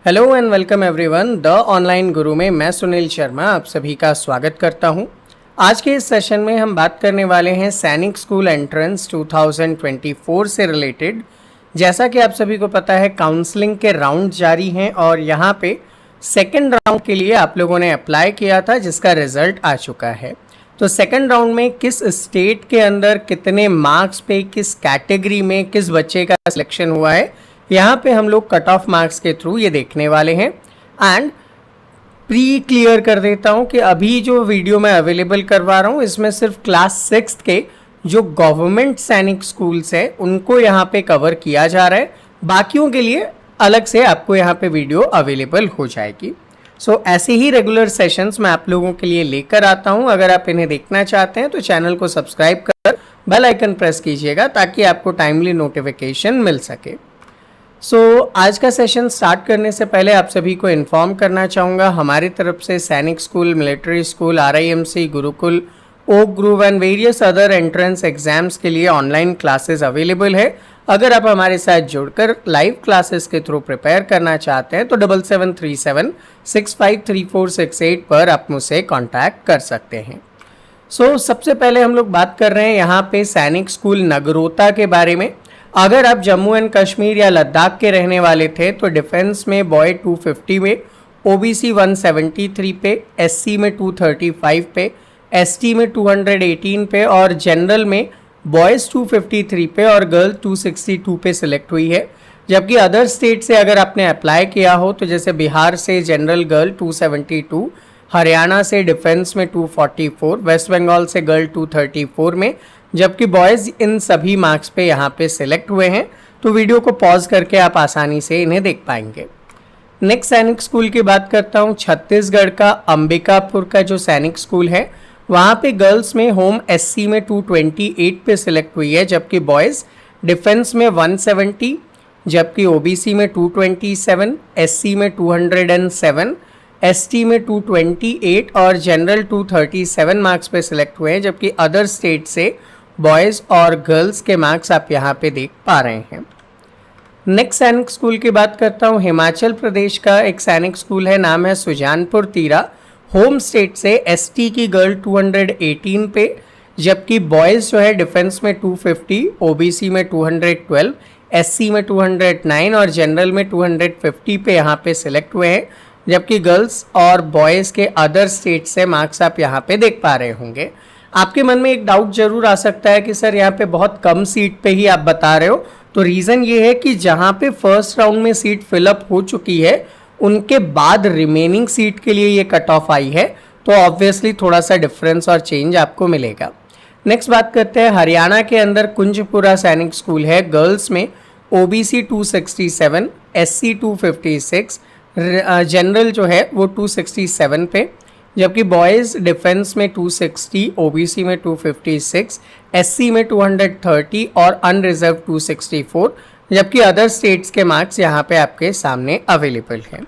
Hello and welcome everyone. The online गुरु में मैं सुनील शर्मा आप सभी का स्वागत करता हूं। आज के इस सेशन में हम बात करने वाले हैं सैनिक स्कूल एंट्रेंस 2024 से रिलेटेड। जैसा कि आप सभी को पता है काउंसलिंग के राउंड जारी हैं और यहाँ पे सेकेंड राउंड के लिए आप लोगों ने अप्लाई किया था जिसका रिजल्ट आ चुका है। तो सेकेंड राउंड में किस स्टेट के अंदर कितने मार्क्स पे किस कैटेगरी में किस बच्चे का सिलेक्शन हुआ है, यहाँ पे हम लोग कट ऑफ मार्क्स के थ्रू ये देखने वाले हैं। एंड प्री क्लियर कर देता हूँ कि अभी जो वीडियो मैं अवेलेबल करवा रहा हूँ इसमें सिर्फ क्लास 6 के जो गवर्नमेंट सैनिक स्कूल्स हैं उनको यहाँ पे कवर किया जा रहा है। बाकियों के लिए अलग से आपको यहाँ पे वीडियो अवेलेबल हो जाएगी। सो ऐसे ही रेगुलर सेशंस मैं आप लोगों के लिए लेकर आता हूँ। अगर आप इन्हें देखना चाहते हैं तो चैनल को सब्सक्राइब कर बेल आइकन प्रेस कीजिएगा ताकि आपको टाइमली नोटिफिकेशन मिल सके। आज का सेशन स्टार्ट करने से पहले आप सभी को इन्फॉर्म करना चाहूँगा हमारी तरफ से Sainik school, military school, RIMC, Gurukul, Oak Grove and various other entrance exams के लिए ऑनलाइन क्लासेस अवेलेबल है। अगर आप हमारे साथ जुड़कर लाइव क्लासेस के थ्रू प्रिपेयर करना चाहते हैं तो 7737653468 पर आप मुझसे कॉन्टैक्ट कर सकते हैं। सबसे पहले हम लोग बात कर रहे हैं यहाँ पे सैनिक स्कूल नगरोटा के बारे में। अगर आप जम्मू एंड कश्मीर या लद्दाख के रहने वाले थे तो डिफेंस में बॉय 250 में, OBC 173 पे, SC में 235 पे, ST में 218 पे और जनरल में बॉयज़ 253 पे और गर्ल 262 पे सिलेक्ट हुई है। जबकि अदर स्टेट से अगर आपने अप्लाई किया हो तो जैसे बिहार से जनरल गर्ल 272, हरियाणा से डिफेंस में 244, वेस्ट बंगाल से गर्ल 234 में, जबकि बॉयज़ इन सभी मार्क्स पे यहाँ पे सिलेक्ट हुए हैं। तो वीडियो को पॉज करके आप आसानी से इन्हें देख पाएंगे। नेक्स्ट सैनिक स्कूल की बात करता हूँ। छत्तीसगढ़ का अंबिकापुर का जो सैनिक स्कूल है वहाँ पे गर्ल्स में होम SC में 228 पे सिलेक्ट हुई है, जबकि बॉयज़ डिफेंस में 170, जबकि OBC में 227, SC में 207, ST में 228 और जनरल 237 मार्क्स पे सिलेक्ट हुए हैं। जबकि अदर स्टेट से बॉयज़ और गर्ल्स के मार्क्स आप यहाँ पे देख पा रहे हैं। नेक्स्ट सैनिक स्कूल की बात करता हूँ। हिमाचल प्रदेश का एक सैनिक स्कूल है, नाम है सुजानपुर तीरा। होम स्टेट से ST की गर्ल 218 पे, जबकि बॉयज़ जो है डिफेंस में 250, OBC में 212, SC में 209 और जनरल में 250 पे यहाँ पे सिलेक्ट हुए हैं। जबकि गर्ल्स और बॉयज़ के अदर स्टेट से मार्क्स आप यहाँ पे देख पा रहे होंगे। आपके मन में एक डाउट जरूर आ सकता है कि सर यहाँ पे बहुत कम सीट पे ही आप बता रहे हो। तो रीज़न ये है कि जहाँ पे फर्स्ट राउंड में सीट फिलअप हो चुकी है उनके बाद रिमेनिंग सीट के लिए ये कट ऑफ आई है, तो ऑब्वियसली थोड़ा सा डिफरेंस और चेंज आपको मिलेगा। नेक्स्ट बात करते हैं हरियाणा के अंदर कुंजपुरा सैनिक स्कूल है। गर्ल्स में OBC 267, SC 256, जनरल जो है वो 267 पे, जबकि बॉयज़ डिफेंस में 260, OBC में 256, SC में 230 और अनरिजर्व 264, जबकि अदर स्टेट्स के मार्क्स यहाँ पे आपके सामने अवेलेबल हैं।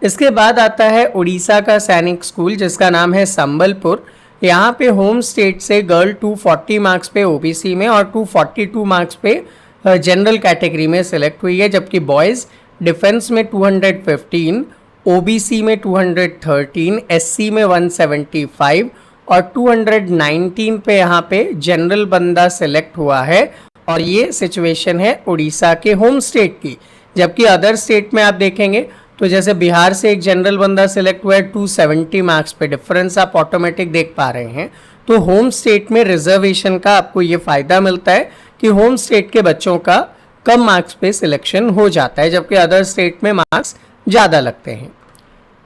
इसके बाद आता है उड़ीसा का सैनिक स्कूल जिसका नाम है संबलपुर। यहाँ पे होम स्टेट से गर्ल 240 मार्क्स पे OBC में और 242 मार्क्स पे जनरल कैटेगरी में सिलेक्ट हुई है, जबकि बॉयज़ डिफेंस में 215, OBC में 213, SC में 175 और 219 पे यहाँ पे जनरल बंदा सिलेक्ट हुआ है। और ये सिचुएशन है उड़ीसा के होम स्टेट की। जबकि अदर स्टेट में आप देखेंगे तो जैसे बिहार से एक जनरल बंदा सिलेक्ट हुआ है 270 मार्क्स पे, डिफरेंस आप ऑटोमेटिक देख पा रहे हैं। तो होम स्टेट में रिजर्वेशन का आपको ये फ़ायदा मिलता है कि होम स्टेट के बच्चों का कम मार्क्स पे सिलेक्शन हो जाता है, जबकि अदर स्टेट में मार्क्स ज़्यादा लगते हैं।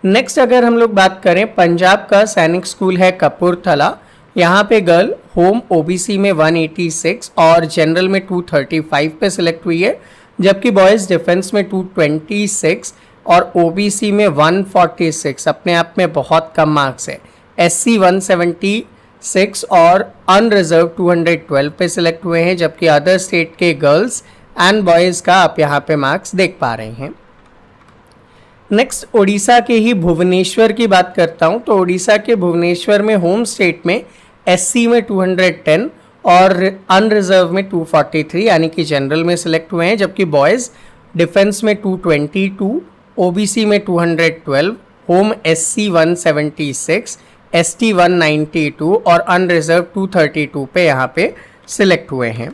नेक्स्ट अगर हम लोग बात करें पंजाब का सैनिक स्कूल है कपूरथला। यहाँ पे गर्ल होम OBC में 186 और जनरल में 235 पे सिलेक्ट हुई है, जबकि बॉयज़ डिफेंस में 226 और OBC में 146, अपने आप में बहुत कम मार्क्स है। SC 176 और अनरिजर्व 212 पे सिलेक्ट हुए हैं, जबकि अदर स्टेट के गर्ल्स एंड बॉयज़ का आप यहाँ पे मार्क्स देख पा रहे हैं। नेक्स्ट उड़ीसा के ही भुवनेश्वर की बात करता हूँ। तो उड़ीसा के भुवनेश्वर में होम स्टेट में SC में 210 और अनरिजर्व में 243 यानी कि जनरल में सिलेक्ट हुए हैं, जबकि बॉयज़ डिफेंस में 222, ओबीसी में 212, होम एससी 176, एसटी 192 और अनरिजर्व 232 पे यहाँ पे सिलेक्ट हुए हैं।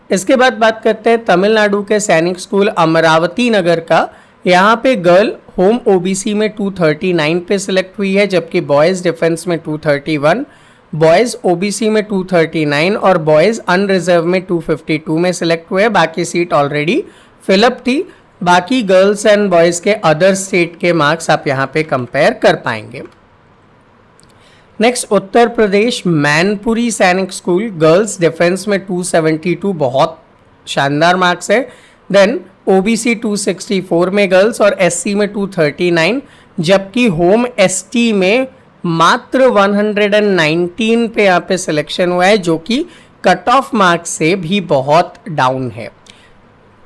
इसके बाद बात करते हैं तमिलनाडु के सैनिक स्कूल अमरावती नगर का। यहाँ पे गर्ल होम ओबीसी में 239 पे सिलेक्ट हुई है, जबकि बॉयज़ डिफेंस में 231, बॉयज़ ओबीसी में 239 और बॉयज़ अनरिजर्व में 252 में सिलेक्ट हुए। बाकी सीट ऑलरेडी फिलअप थी। बाकी गर्ल्स एंड बॉयज़ के अदर स्टेट के मार्क्स आप यहाँ पे कंपेयर कर पाएंगे। नेक्स्ट उत्तर प्रदेश मैनपुरी सैनिक स्कूल, गर्ल्स डिफेंस में 272 बहुत शानदार मार्क्स है। देन ओबीसी 264 में गर्ल्स और एससी में 239, जबकि होम एसटी में मात्र 119 पे यहाँ पे सिलेक्शन हुआ है, जो कि कट ऑफ मार्क्स से भी बहुत डाउन है।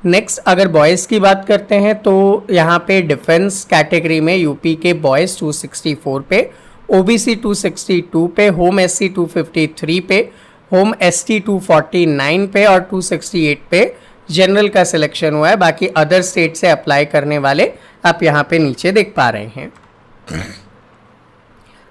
नेक्स्ट अगर बॉयज़ की बात करते हैं तो यहाँ पे डिफेंस कैटेगरी में यूपी के बॉयज़ 264 पे, ओबीसी 262 पे, होम एससी 253 पे, होम एसटी 249 पे और 268 पे जनरल का सिलेक्शन हुआ है। बाकी अदर स्टेट से अप्लाई करने वाले आप यहाँ पे नीचे देख पा रहे हैं।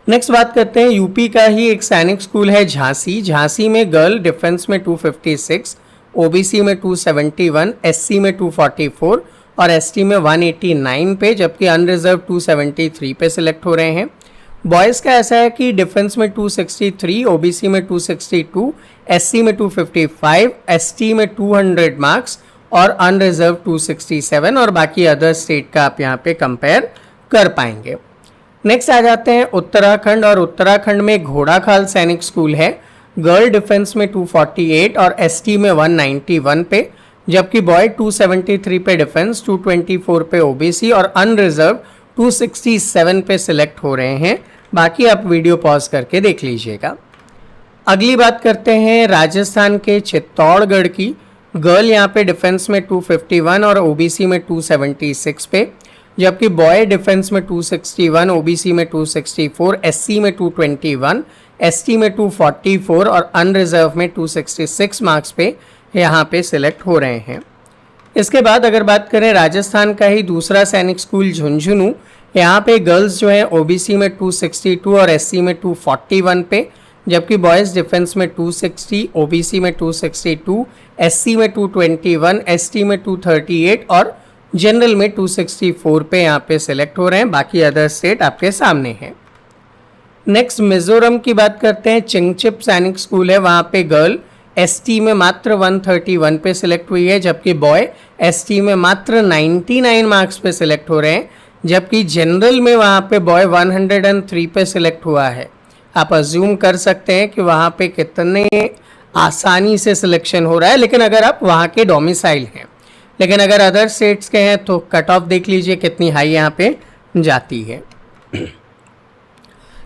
नेक्स्ट बात करते हैं यूपी का ही एक सैनिक स्कूल है झांसी। झांसी में गर्ल डिफेंस में 256, ओबीसी में 271, एससी में 244 और एसटी में 189 पे, जबकि अनरिजर्व 273 पे सिलेक्ट हो रहे हैं। बॉयज़ का ऐसा है कि डिफेंस में 263, ओबीसी में 262, एससी में 255, एसटी में 200 मार्क्स और अनरिजर्व 267 और बाकी अदर स्टेट का आप यहाँ पे कंपेयर कर पाएंगे। नेक्स्ट आ जाते हैं उत्तराखंड, और उत्तराखंड में घोड़ाखाल सैनिक स्कूल है। गर्ल डिफेंस में 248 और एसटी में 191 पे, जबकि बॉय 273 पे डिफेंस, 224 पे ओबीसी और अनरिजर्व 267 पे सिलेक्ट हो रहे हैं। बाकी आप वीडियो पॉज करके देख लीजिएगा। अगली बात करते हैं राजस्थान के चित्तौड़गढ़ की। गर्ल यहाँ पे डिफेंस में 251 और ओबीसी में 276 पे, जबकि बॉय डिफेंस में 261, ओबीसी में 264, एससी में 221, एसटी में 244 और अनरिजर्व में 266 मार्क्स पे यहाँ पे सिलेक्ट हो रहे हैं। इसके बाद अगर बात करें राजस्थान का ही दूसरा सैनिक स्कूल झुंझुनू, यहाँ पे गर्ल्स जो है ओबीसी में 262 और एससी में 241 पे, जबकि बॉयज़ डिफेंस में 260, ओबीसी में 262, एससी में 221, एसटी में 238 और जनरल में 264 पे यहाँ पे सिलेक्ट हो रहे हैं। बाकी अदर स्टेट आपके सामने हैं। नेक्स्ट मिजोरम की बात करते हैं। चिंगचिप सैनिक स्कूल है, वहाँ पे गर्ल एसटी में मात्र 131 पे सिलेक्ट हुई है, जबकि बॉय एसटी में मात्र 99 मार्क्स पे सिलेक्ट हो रहे हैं, जबकि जनरल में वहाँ पे बॉय 103 पे सिलेक्ट हुआ है। आप अज्यूम कर सकते हैं कि वहाँ पे कितने आसानी से सिलेक्शन हो रहा है, लेकिन अगर आप वहाँ के डोमिसाइल हैं। लेकिन अगर अदर स्टेट्स के हैं तो कट ऑफ देख लीजिए कितनी हाई यहाँ पे जाती है।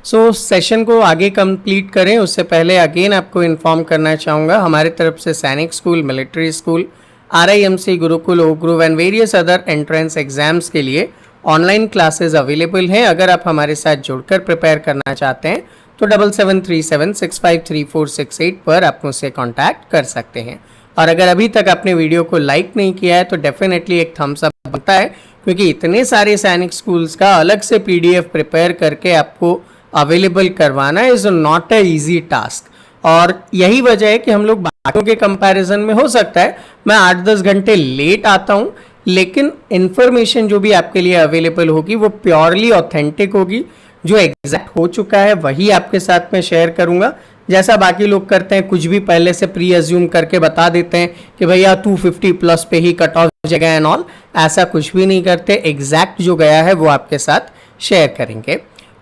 सो सेशन को आगे कंप्लीट करें उससे पहले अगेन आपको इन्फॉर्म करना चाहूँगा, हमारे तरफ से Sainik school, military school, RIMC, Gurukul, Oak Grove and various other entrance exams के लिए ऑनलाइन क्लासेस अवेलेबल हैं। अगर आप हमारे साथ जुड़कर प्रिपेयर करना चाहते हैं तो 7737653468 पर आप मुझसे कॉन्टैक्ट कर सकते हैं। और अगर अभी तक आपने वीडियो को लाइक नहीं किया है तो डेफिनेटली एक थम्स अप बनता है, क्योंकि इतने सारे सैनिक स्कूल्स का अलग से PDF प्रिपेयर करके आपको अवेलेबल करवाना is not a easy task. और यही वजह है कि हम लोग बाकियों के कंपैरिजन में हो सकता है मैं 8-10 घंटे लेट आता हूँ, लेकिन इन्फॉर्मेशन जो भी आपके लिए अवेलेबल होगी वो प्योरली ऑथेंटिक होगी। जो एग्जैक्ट हो चुका है वही आपके साथ में शेयर करूँगा। जैसा बाकी लोग करते हैं, कुछ भी पहले से प्री अज्यूम करके बता देते हैं कि भैया 250 प्लस पे ही कट ऑफ जगह एंड ऑल, ऐसा कुछ भी नहीं करते। एग्जैक्ट जो गया है वो आपके साथ शेयर करेंगे।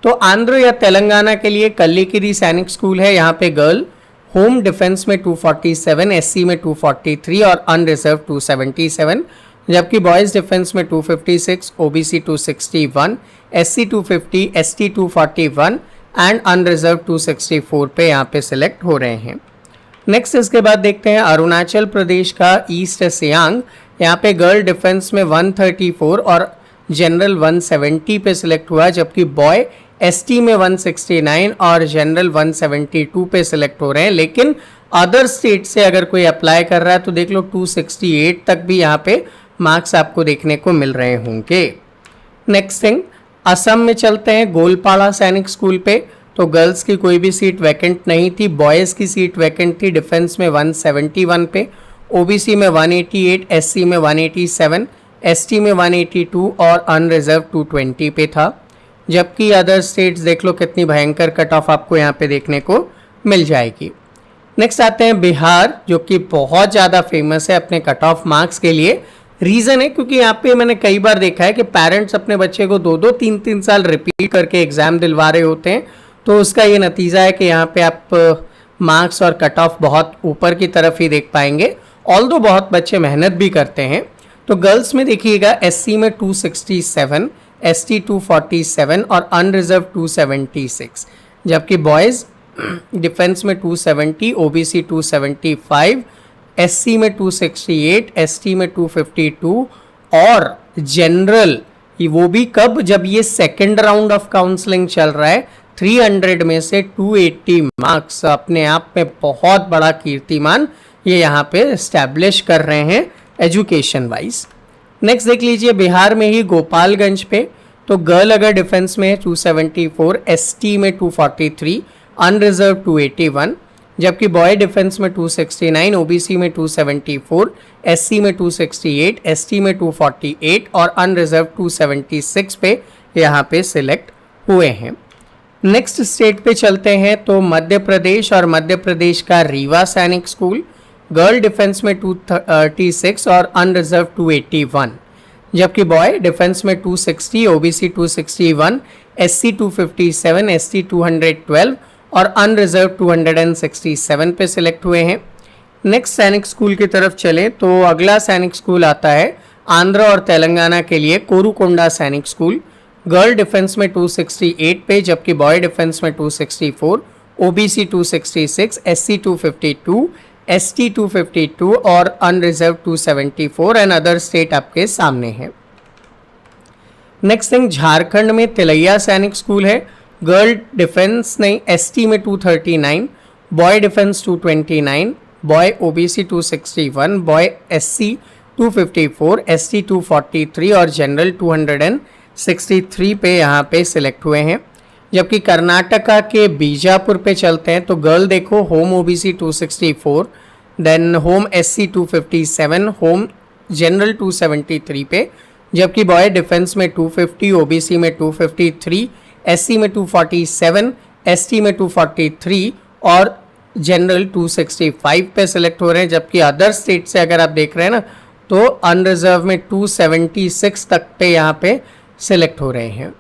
तो आंध्र या तेलंगाना के लिए कल्लिकिरी सैनिक स्कूल है, यहाँ पे गर्ल होम डिफेंस में 247, एससी में 243 और अनरिजर्व 277, जबकि बॉयज़ डिफेंस में 256, OBC 261, SC 250, ST 241 and unreserved 264 पे यहाँ पे सिलेक्ट हो रहे हैं। नेक्स्ट इसके बाद देखते हैं अरुणाचल प्रदेश का ईस्ट सियांग, यहाँ पे गर्ल डिफेंस में 134 और जनरल 170 पे सिलेक्ट हुआ, जबकि बॉय एसटी में 169 और जनरल 172 पे सिलेक्ट हो रहे हैं। लेकिन अदर स्टेट से अगर कोई अप्लाई कर रहा है तो देख लो 268 तक भी यहाँ पे मार्क्स आपको देखने को मिल रहे होंगे। नेक्स्ट थिंग, असम में चलते हैं गोलपाड़ा सैनिक स्कूल पे। तो गर्ल्स की कोई भी सीट वैकेंट नहीं थी, बॉयज़ की सीट वैकेंट थी। डिफेंस में 171 पे, ओबीसी में 188, एससी में 187, एसटी में 182 और अनरिजर्व 220 पे था। जबकि अदर स्टेट्स देख लो कितनी भयंकर कट ऑफ आपको यहाँ पे देखने को मिल जाएगी। नेक्स्ट आते हैं बिहार, जो कि बहुत ज़्यादा फेमस है अपने कट ऑफ मार्क्स के लिए। रीज़न है क्योंकि यहाँ पे मैंने कई बार देखा है कि पेरेंट्स अपने बच्चे को 2-2, 3-3 साल रिपीट करके एग्ज़ाम दिलवा रहे होते हैं। तो उसका ये नतीजा है कि यहाँ पे आप मार्क्स और कट ऑफ बहुत ऊपर की तरफ ही देख पाएंगे, ऑल्दो बहुत बच्चे मेहनत भी करते हैं। तो गर्ल्स में देखिएगा एससी में 267, एसटी 247 और अनरिजर्व 276। जबकि बॉयज़ डिफेंस में 270, ओबीसी 275, एससी में 268, एसटी में 252 और जनरल, वो भी कब, जब ये सेकेंड राउंड ऑफ काउंसलिंग चल रहा है, 300 में से 280 मार्क्स। अपने आप में बहुत बड़ा कीर्तिमान ये यहाँ पे एस्टैब्लिश कर रहे हैं एजुकेशन वाइज। नेक्स्ट देख लीजिए बिहार में ही गोपालगंज पे। तो गर्ल अगर डिफेंस में 274, एसटी में 243, अनरिजर्व 281, जबकि बॉय डिफेंस में 269, ओबीसी में 274, एससी में 268, एसटी में 248 और अनरिजर्व 276 पे यहाँ पे सिलेक्ट हुए हैं। नेक्स्ट स्टेट पे चलते हैं तो मध्य प्रदेश, और मध्य प्रदेश का रीवा सैनिक स्कूल। गर्ल डिफेंस में 236 और अनरिजर्व 281, जबकि बॉय डिफेंस में 260, ओबीसी 261, एससी 257, एसटी 212 और अनरिजर्व 267 पे सिलेक्ट हुए हैं। नेक्स्ट सैनिक स्कूल की तरफ चलें तो अगला सैनिक स्कूल आता है आंध्र और तेलंगाना के लिए कोरुकोंडा सैनिक स्कूल। गर्ल डिफेंस में 268 पे, जबकि बॉय डिफेंस में 264, ओबीसी 266, एससी 252, एसटी 252 और अनरिजर्व 274 एंड अदर स्टेट आपके सामने है। नेक्स्ट थिंग, झारखंड में तिलैया सैनिक स्कूल है। गर्ल डिफेंस नहीं, एसटी में 239, boy defence 229, boy OBC 261, boy SC 254, ST 243 और जनरल 263 पे यहाँ पे सिलेक्ट हुए हैं। जबकि कर्नाटका के बीजापुर पे चलते हैं तो गर्ल देखो home OBC 264, then home SC 257, home general 273 पे, जबकि बॉय डिफेंस में 250, ओबीसी में 253, एससी में 247, एसटी में 243 और जनरल 265 पे सिलेक्ट हो रहे हैं। जबकि अदर स्टेट से अगर आप देख रहे हैं ना तो अनरिजर्व में 276 तक पे यहाँ पे सिलेक्ट हो रहे हैं।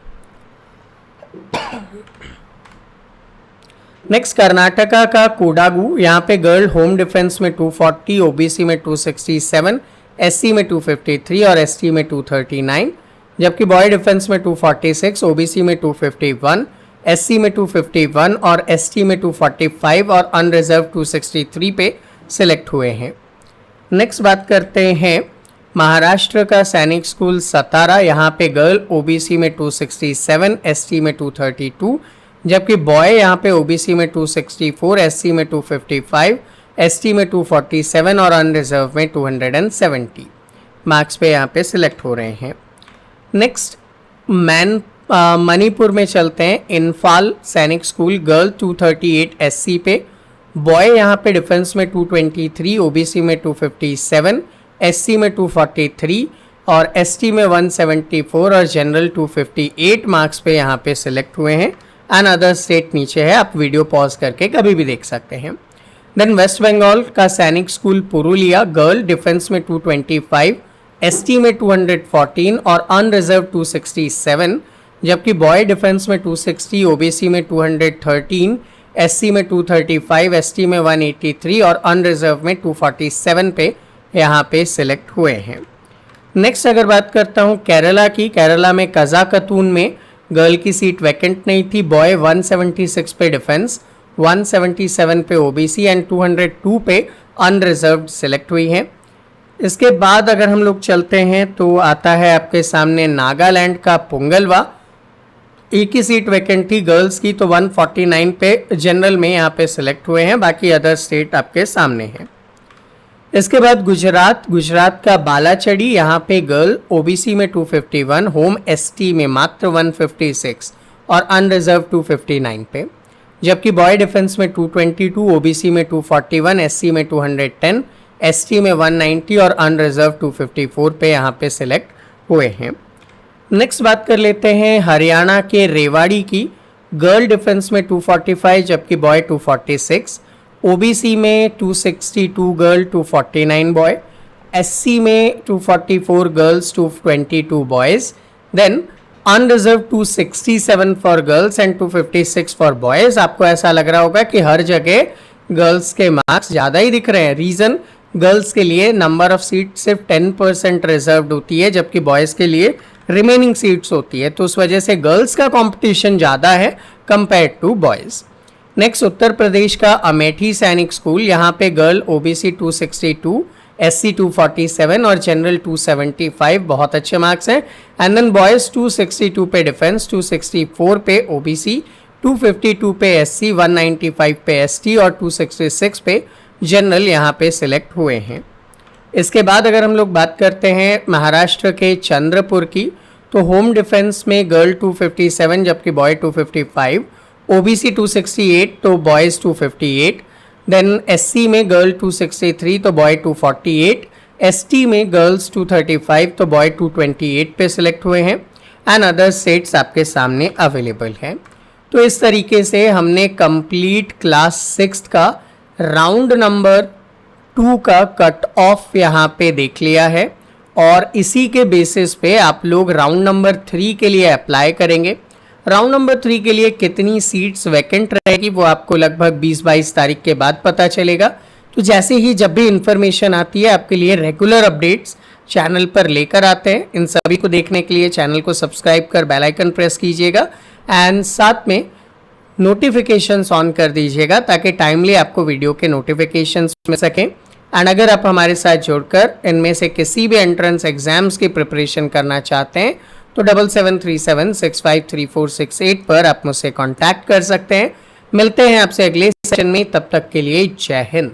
नेक्स्ट कर्नाटका का कोडागू, यहाँ पे गर्ल होम डिफेंस में 240, ओबीसी में 267, एससी में 253 और एसटी में 239, जबकि बॉय डिफेंस में 246, ओबीसी में 251, एससी में 251 और एसटी में 245 और अनरिजर्व 263 पे सिलेक्ट हुए हैं। नेक्स्ट बात करते हैं महाराष्ट्र का सैनिक स्कूल सतारा। यहाँ पे गर्ल ओबीसी में 267, एसटी में 232, जबकि बॉय यहाँ पे ओबीसी में 264, एससी में 255, एसटी में 247 और अनरिजर्व में 270 मार्क्स पे यहाँ पे सिलेक्ट हो रहे हैं। नेक्स्ट मणिपुर में चलते हैं। इन्फाल सैनिक स्कूल, गर्ल 238 एससी पे, बॉय यहाँ पे डिफेंस में 223, ओबीसी में 257, एससी में 243 और एसटी में 174 और जनरल 258 मार्क्स पे यहाँ पे सिलेक्ट हुए हैं। एंड अदर स्टेट नीचे है, आप वीडियो पॉज करके कभी भी देख सकते हैं। देन वेस्ट बंगाल का सैनिक स्कूल पुरुलिया, गर्ल डिफेंस में 225, एसटी में 214 और अनरिजर्व 267, जबकि बॉय डिफेंस में 260, ओबीसी में 213, एससी में 235, एसटी में 183 और अनरिजर्व में 247 पे यहाँ पे सिलेक्ट हुए हैं। नेक्स्ट अगर बात करता हूँ केरला की, केरला में कजाकतून में गर्ल की सीट वैकेंट नहीं थी। बॉय 176 पे डिफेंस, 177 पे ओबीसी एंड 202 पे अनरिजर्व्ड सिलेक्ट हुई हैं। इसके बाद अगर हम लोग चलते हैं तो आता है आपके सामने नागालैंड का पुंगलवा। एक ही सीट वैकेंट थी गर्ल्स की, तो 149 पे जनरल में यहाँ पे सिलेक्ट हुए हैं। बाकी अदर स्टेट आपके सामने हैं। इसके बाद गुजरात का बालाचड़ी, यहाँ पे गर्ल ओबीसी में 251, होम एसटी में मात्र 156 और अनरिजर्व 259 पे, जबकि बॉय डिफेंस में 222, ओबीसी में 241, एससी में 210, एसटी में 190 और अनरिजर्व 254 पे यहाँ पे सिलेक्ट हुए हैं। नेक्स्ट बात कर लेते हैं हरियाणा के रेवाड़ी की। गर्ल डिफेंस में 245 जबकि बॉय 246, ओबीसी में 262 गर्ल 249 बॉय, एससी में 244 girls 222 boys, then unreserved 267 for girls and 256 for boys. आपको ऐसा लग रहा होगा कि हर जगह गर्ल्स के मार्क्स ज़्यादा ही दिख रहे हैं। रीज़न, गर्ल्स के लिए नंबर ऑफ सीट सिर्फ 10% रिजर्व्ड होती है जबकि बॉयज़ के लिए रिमेनिंग सीट्स होती है, तो उस वजह से गर्ल्स का कंपटीशन ज़्यादा है compare to boys. Next Uttar Pradesh का अमेठी सैनिक स्कूल, यहाँ पे गर्ल ओबीसी 262, एससी 247 और जनरल 275, बहुत अच्छे मार्क्स हैं। एंड देन बॉयज़ 262 पे डिफेंस, 264 पे ओबीसी, 252 पे एससी, 195 पे एसटी और 266 पे जनरल यहाँ पे सिलेक्ट हुए हैं। इसके बाद अगर हम लोग बात करते हैं महाराष्ट्र के चंद्रपुर की, तो होम डिफेंस में गर्ल 257 जबकि बॉय 255, ओबीसी 268 तो बॉयज़ 258, देन एससी में गर्ल 263 तो बॉय 248, एसटी में गर्ल्स 235 तो बॉय 228 पे सिलेक्ट हुए हैं एंड अदर सेट्स आपके सामने अवेलेबल हैं। तो इस तरीके से हमने कंप्लीट क्लास 6 का राउंड नंबर 2 का कट ऑफ यहाँ पे देख लिया है और इसी के बेसिस पे आप लोग राउंड नंबर 3 के लिए अप्लाई करेंगे। राउंड नंबर 3 के लिए कितनी सीट्स वैकेंट रहेगी वो आपको लगभग 20-22 तारीख के बाद पता चलेगा। तो जैसे ही जब भी इंफॉर्मेशन आती है आपके लिए रेगुलर अपडेट्स चैनल पर लेकर आते हैं। इन सभी को देखने के लिए चैनल को सब्सक्राइब कर बेल आइकन प्रेस कीजिएगा एंड साथ में नोटिफिकेशंस ऑन कर दीजिएगा ताकि टाइमली आपको वीडियो के नोटिफिकेशंस मिल सकें। एंड अगर आप हमारे साथ जुड़कर इनमें से किसी भी एंट्रेंस एग्जाम्स की प्रिपरेशन करना चाहते हैं तो 7737653468 पर आप मुझसे कांटेक्ट कर सकते हैं। मिलते हैं आपसे अगले सेशन में, तब तक के लिए जय हिंद।